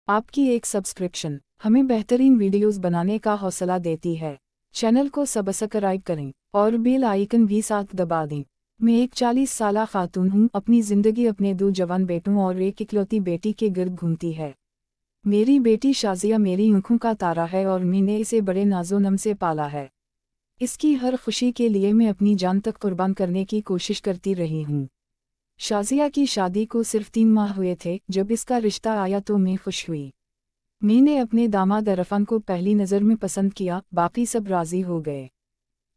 आपकी एक सब्सक्रिप्शन हमें बेहतरीन वीडियोस बनाने का हौसला देती है। चैनल को सब्सक्राइब करें और बेल आइकन भी साथ दबा दें। मैं एक 40 साला खातून हूँ। अपनी ज़िंदगी अपने 2 जवान बेटों और एक इकलौती बेटी के गिर्द घूमती है। मेरी बेटी शाज़िया मेरी आँखों का तारा है और मैंने इसे बड़े नाज़ो-नम से पाला है। इसकी हर खुशी के लिए मैं अपनी जान तक कुर्बान करने की कोशिश करती रही हूँ। शाज़िया की शादी को सिर्फ 3 माह हुए थे जब इसका रिश्ता आया तो मैं खुश हुई। मैंने अपने दामाद अरफान को पहली नज़र में पसंद किया, बाकी सब राज़ी हो गए।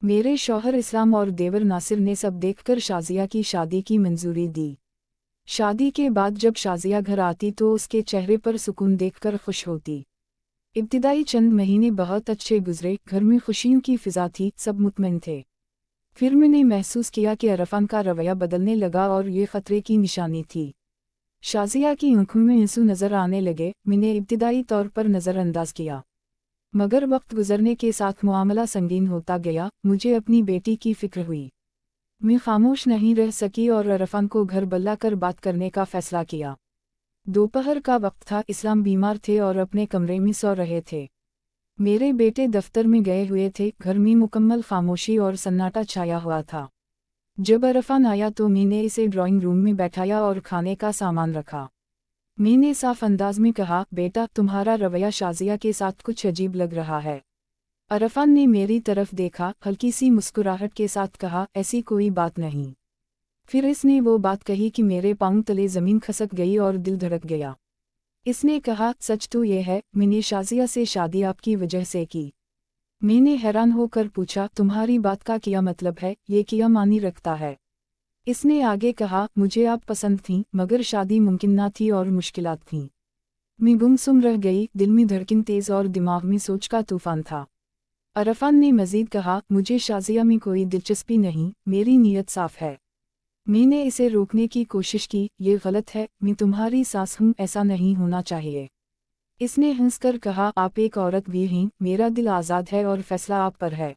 मेरे शौहर इस्लाम और देवर नासिर ने सब देखकर शाज़िया की शादी की मंजूरी दी। शादी के बाद जब शाज़िया घर आती तो उसके चेहरे पर सुकून देखकर खुश होती। इब्तिदाई चंद महीने बहुत अच्छे गुजरे, घर में खुशियों की फिजा थी, सब मुतमईन थे। फिर मैंने महसूस किया कि अरफान का रवैया बदलने लगा और ये खतरे की निशानी थी। शाज़िया की आंखों में आंसू नज़र आने लगे। मैंने इब्तिदाई तौर पर नज़रअंदाज किया, मगर वक्त गुजरने के साथ मामला संगीन होता गया। मुझे अपनी बेटी की फिक्र हुई। मैं खामोश नहीं रह सकी और अरफान को घर बुलाकर बात करने का फैसला किया। दोपहर का वक्त था, इस्लाम बीमार थे और अपने कमरे में सो रहे थे। मेरे बेटे दफ्तर में गए हुए थे। घर में मुकम्मल खामोशी और सन्नाटा छाया हुआ था। जब अरफान आया तो मैंने इसे ड्राइंग रूम में बैठाया और खाने का सामान रखा। मैंने साफ अंदाज में कहा, बेटा तुम्हारा रवैया शाज़िया के साथ कुछ अजीब लग रहा है। अरफान ने मेरी तरफ देखा, हल्की सी मुस्कुराहट के साथ कहा, ऐसी कोई बात नहीं। फिर इसने वो बात कही कि मेरे पांव तले ज़मीन खसक गई और दिल धड़क गया। इसने कहा, सच तो ये है, मैंने शाज़िया से शादी आपकी वजह से की। मैंने हैरान होकर पूछा, तुम्हारी बात का क्या मतलब है, ये क्या मानी रखता है? इसने आगे कहा, मुझे आप पसंद थीं, मगर शादी मुमकिन ना थी और मुश्किलात थीं। मैं गुमसुम रह गई, दिल में धड़कन तेज़ और दिमाग में सोच का तूफान था। अरफान ने मज़ीद कहा, मुझे शाज़िया में कोई दिलचस्पी नहीं, मेरी नीयत साफ है। मैंने इसे रोकने की कोशिश की, ये गलत है, मैं तुम्हारी सास हूँ, ऐसा नहीं होना चाहिए। इसने हंसकर कहा, आप एक औरत भी हैं, मेरा दिल आज़ाद है और फैसला आप पर है।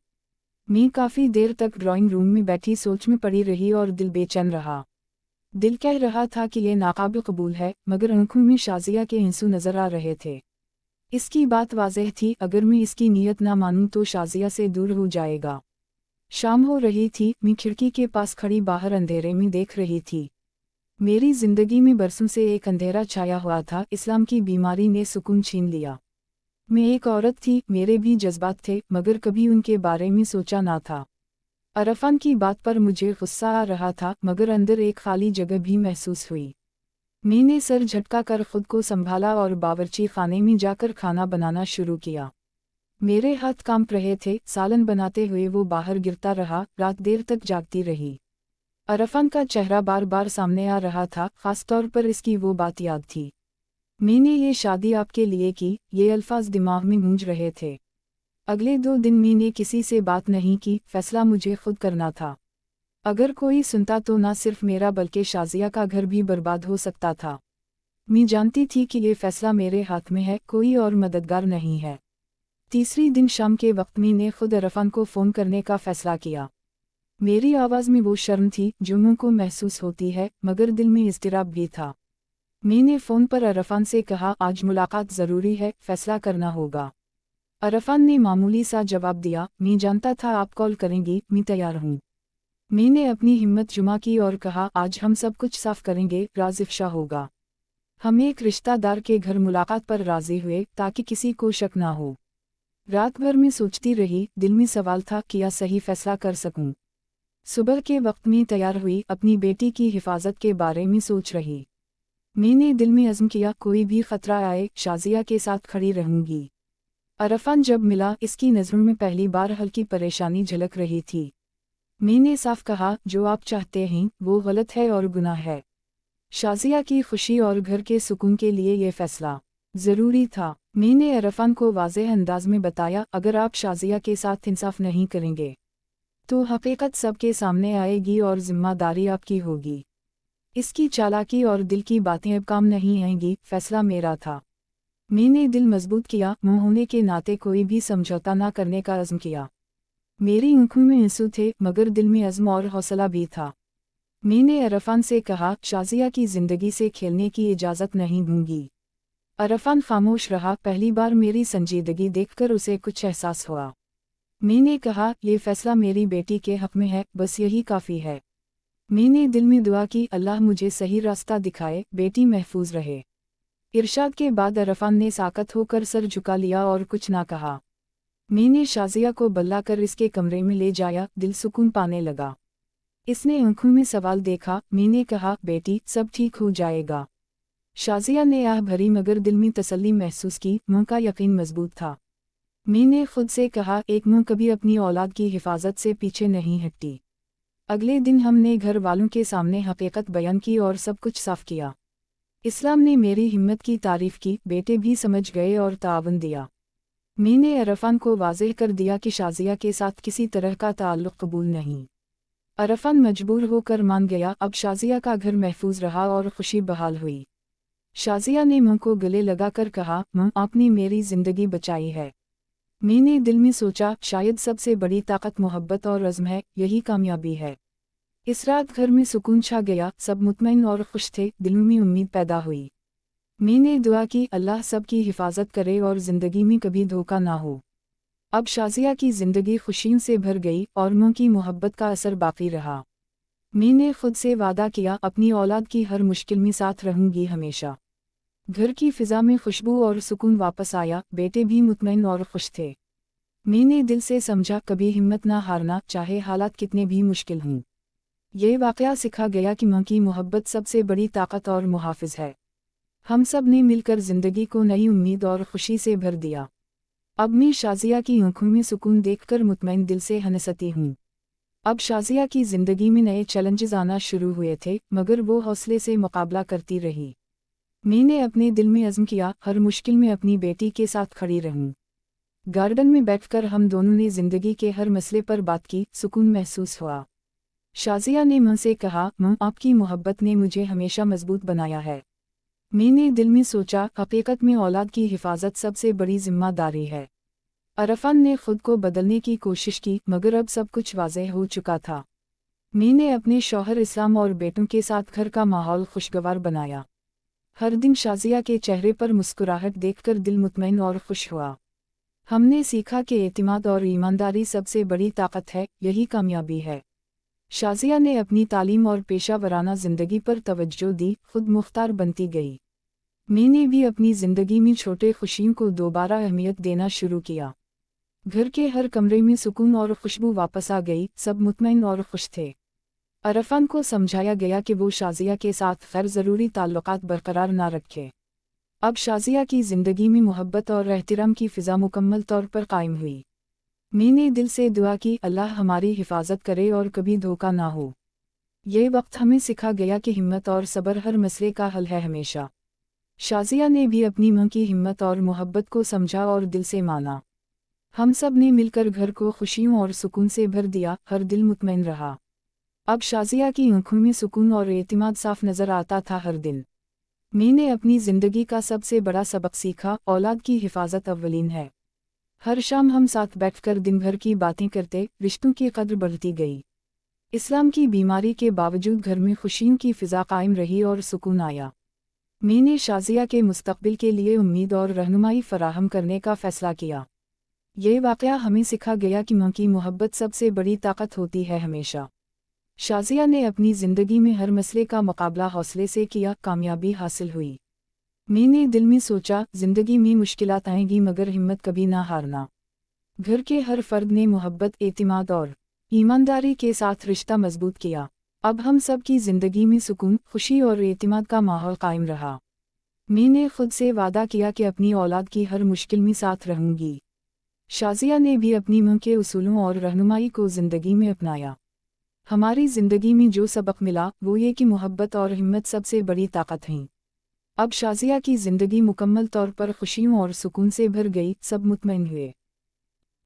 मैं काफ़ी देर तक ड्राइंग रूम में बैठी सोच में पड़ी रही और दिल बेचैन रहा। दिल कह रहा था कि ये नाकाबिल कबूल है, मगर आंखों में शाज़िया के आंसू नज़र आ रहे थे। इसकी बात वाज़ेह थी, अगर मैं इसकी नीयत ना मानूं तो शाज़िया से दूर हो जाएगा। शाम हो रही थी, मैं खिड़की के पास खड़ी बाहर अंधेरे में देख रही थी। मेरी ज़िंदगी में बरसों से एक अंधेरा छाया हुआ था। इस्लाम की बीमारी ने सुकून छीन लिया। मैं एक औरत थी, मेरे भी जज्बात थे, मगर कभी उनके बारे में सोचा ना था। अरफान की बात पर मुझे गुस्सा आ रहा था, मगर अंदर एक खाली जगह भी महसूस हुई। मैंने सर झटका कर खुद को संभाला और बावर्ची खाने में जाकर खाना बनाना शुरू किया। मेरे हाथ कांप रहे थे, सालन बनाते हुए वो बाहर गिरता रहा, रात देर तक जागती रही। अरफान का चेहरा बार बार सामने आ रहा था, खास तौर पर इसकी वो बात याद थी, मैंने ये शादी आपके लिए की, ये अल्फाज दिमाग में गूंज रहे थे। अगले 2 दिन मैंने किसी से बात नहीं की, फैसला मुझे खुद करना था। अगर कोई सुनता तो ना सिर्फ मेरा बल्कि शाज़िया का घर भी बर्बाद हो सकता था। मैं जानती थी कि ये फैसला मेरे हाथ में है, कोई और मददगार नहीं है। तीसरी दिन शाम के वक्त मैंने खुद अरफान को फ़ोन करने का फैसला किया। मेरी आवाज़ में वो शर्म थी जो मुँह को महसूस होती है, मगर दिल में इज़्तिराब भी था। मैंने फ़ोन पर अरफान से कहा, आज मुलाकात ज़रूरी है, फैसला करना होगा। अरफान ने मामूली सा जवाब दिया, मैं जानता था आप कॉल करेंगी, मैं तैयार हूँ। मैंने अपनी हिम्मत जुमा की और कहा, आज हम सब कुछ साफ करेंगे, राज इफ़शा होगा। हम एक रिश्तेदार के घर मुलाकात पर राज़ी हुए ताकि किसी को शक ना हो। रात भर में सोचती रही, दिल में सवाल था, क्या सही फैसला कर सकूं। सुबह के वक्त में तैयार हुई, अपनी बेटी की हिफाजत के बारे में सोच रही। मैंने दिल में अज़्म किया, कोई भी खतरा आए, शाज़िया के साथ खड़ी रहूंगी। अरफान जब मिला, इसकी नज़रों में पहली बार हल्की परेशानी झलक रही थी। मैंने साफ कहा, जो आप चाहते हैं वो गलत है और गुनाह है। शाज़िया की खुशी और घर के सुकून के लिए ये फैसला ज़रूरी था। मैंने अरफान को वाज़ेह अंदाज में बताया, अगर आप शाज़िया के साथ इंसाफ नहीं करेंगे तो हकीकत सबके सामने आएगी और जिम्मेदारी आपकी होगी। इसकी चालाकी और दिल की बातें अब काम नहीं आएंगी, फैसला मेरा था। मैंने दिल मजबूत किया, मुँह होने के नाते कोई भी समझौता ना करने का अज़्म किया। मेरी आंखों में आंसू थे, मगर दिल में अज़्म और हौसला भी था। मैंने अरफान से कहा, शाज़िया की ज़िंदगी से खेलने की इजाज़त नहीं दूंगी। अरफान खामोश रहा। पहली बार मेरी संजीदगी देखकर उसे कुछ एहसास हुआ। मैंने कहा, ये फैसला मेरी बेटी के हक में है, बस यही काफ़ी है। मैंने दिल में दुआ की, अल्लाह मुझे सही रास्ता दिखाए, बेटी महफूज रहे। इरशाद के बाद अरफान ने साकत होकर सर झुका लिया और कुछ ना कहा। मैंने शाजिया को बल्लाकर इसके कमरे में ले जाया, दिल सुकून पाने लगा। इसने आंखों में सवाल देखा। मैंने कहा, बेटी सब ठीक हो जाएगा। शाजिया ने आह भरी मगर दिल में तसल्ली महसूस की। मुँह का यकीन मजबूत था। मैंने खुद से कहा, एक मुँह कभी अपनी औलाद की हिफाजत से पीछे नहीं हटती। अगले दिन हमने घर वालों के सामने हकीकत बयान की और सब कुछ साफ किया। इस्लाम ने मेरी हिम्मत की तारीफ की, बेटे भी समझ गए और तावन दिया। मैंने अरफान को वाज़ेह कर दिया कि शाजिया के साथ किसी तरह का ताल्लुक़ कबूल नहीं। अरफान मजबूर होकर मान गया। अब शाजिया का घर महफूज रहा और खुशी बहाल हुई। शाजिया ने मुँह को गले लगाकर कहा, माँ आपने मेरी ज़िंदगी बचाई है। मैंने दिल में सोचा, शायद सबसे बड़ी ताकत मोहब्बत और अज़्म है, यही कामयाबी है। इस रात घर में सुकून छा गया, सब मुतमईन और खुश थे, दिलों में उम्मीद पैदा हुई। मैंने दुआ की, अल्लाह सब की हिफाजत करे और ज़िंदगी में कभी धोखा ना हो। अब शाजिया की ज़िंदगी खुशियों से भर गई और माँ की मोहब्बत का असर बाकी रहा। मैंने खुद से वादा किया, अपनी औलाद की हर मुश्किल में साथ रहूंगी हमेशा। घर की फिजा में खुशबू और सुकून वापस आया, बेटे भी मुतमईन और खुश थे। मैंने दिल से समझा, कभी हिम्मत ना हारना, चाहे हालात कितने भी मुश्किल हों। ये वाक़या सिखा गया कि माँ की मोहब्बत सबसे बड़ी ताकत और मुहाफ़िज़ है। हम सब ने मिलकर ज़िंदगी को नई उम्मीद और खुशी से भर दिया। अब मैं शाजिया की आंखों में सुकून देखकर मुतमईन दिल से हंसती हूँ। अब शाजिया की ज़िंदगी में नए चैलेंजेस आना शुरू हुए थे, मगर वो हौसले से मुकाबला करती रही। मैंने अपने दिल में अज़्म किया, हर मुश्किल में अपनी बेटी के साथ खड़ी रहूं। गार्डन में बैठकर हम दोनों ने ज़िंदगी के हर मसले पर बात की, सुकून महसूस हुआ। शाजिया ने माँ से कहा, माँ आपकी मोहब्बत ने मुझे हमेशा मजबूत बनाया है। मैंने दिल में सोचा, हकीकत में औलाद की हिफाजत सबसे बड़ी जिम्मेदारी है। अरफान ने खुद को बदलने की कोशिश की, मगर अब सब कुछ वाज़ेह हो चुका था। मैंने अपने शौहर इस्लाम और बेटों के साथ घर का माहौल खुशगवार बनाया। हर दिन शाजिया के चेहरे पर मुस्कुराहट देखकर दिल मुतमईन और खुश हुआ। हमने सीखा कि एतिमाद और ईमानदारी सबसे बड़ी ताकत है, यही कामयाबी है। शाजिया ने अपनी तालीम और पेशा वराना ज़िंदगी पर तवज्जो दी, खुद मुख्तार बनती गई। मैंने भी अपनी ज़िंदगी में छोटे खुशियों को दोबारा अहमियत देना शुरू किया। घर के हर कमरे में सुकून और खुशबू वापस आ गई, सब मुतमईन और खुश थे। अरफान को समझाया गया कि वो शाजिया के साथ गैर ज़रूरी ताल्लुकात बरकरार ना रखे। अब शाजिया की ज़िंदगी में मोहब्बत और एहतराम की फ़िज़ा मुकम्मल तौर पर कायम हुई। मैंने दिल से दुआ की, अल्लाह हमारी हिफाजत करे और कभी धोखा ना हो। ये वक्त हमें सिखा गया कि हिम्मत और सब्र हर मसले का हल है हमेशा। शाजिया ने भी अपनी माँ की हिम्मत और मोहब्बत को समझा और दिल से माना। हम सब ने मिलकर घर को खुशियों और सुकून से भर दिया, हर दिल मुतमईन रहा। अब शाजिया की आंखों में सुकून और एतिमाद साफ नज़र आता था हर दिन। मैंने अपनी ज़िंदगी का सबसे बड़ा सबक सीखा, औलाद की हिफाजत अव्वलीन है। हर शाम हम साथ बैठकर दिन भर की बातें करते, रिश्तों की कद्र बढ़ती गई। इस्लाम की बीमारी के बावजूद घर में खुशियों की फ़िज़ा कायम रही और सुकून आया। मैंने शाजिया के मुस्तक़बिल के लिए उम्मीद और रहनुमाई फ़राहम करने का फ़ैसला किया। ये वाक़या हमें सिखा गया कि माँ की मोहब्बत सबसे बड़ी ताकत होती है हमेशा। शाजिया ने अपनी ज़िंदगी में हर मसले का मुकाबला हौसले से किया, कामयाबी हासिल हुई। मैंने दिल में सोचा, ज़िंदगी में मुश्किलात आएंगी मगर हिम्मत कभी ना हारना। घर के हर फ़र्द ने मोहब्बत, एतिमाद और ईमानदारी के साथ रिश्ता मजबूत किया। अब हम सब की ज़िंदगी में सुकून, खुशी और एतिमाद का माहौल कायम रहा। मैंने खुद से वादा किया कि अपनी औलाद की हर मुश्किल में साथ रहूंगी। शाजिया ने भी अपनी माँ के उसूलों और रहनुमाई को ज़िंदगी में अपनाया। हमारी ज़िंदगी में जो सबक मिला वो ये कि मोहब्बत और हिम्मत सबसे बड़ी ताकत हैं। अब शाजिया की ज़िंदगी मुकम्मल तौर पर खुशियों और सुकून से भर गई, सब मुतमईन हुए।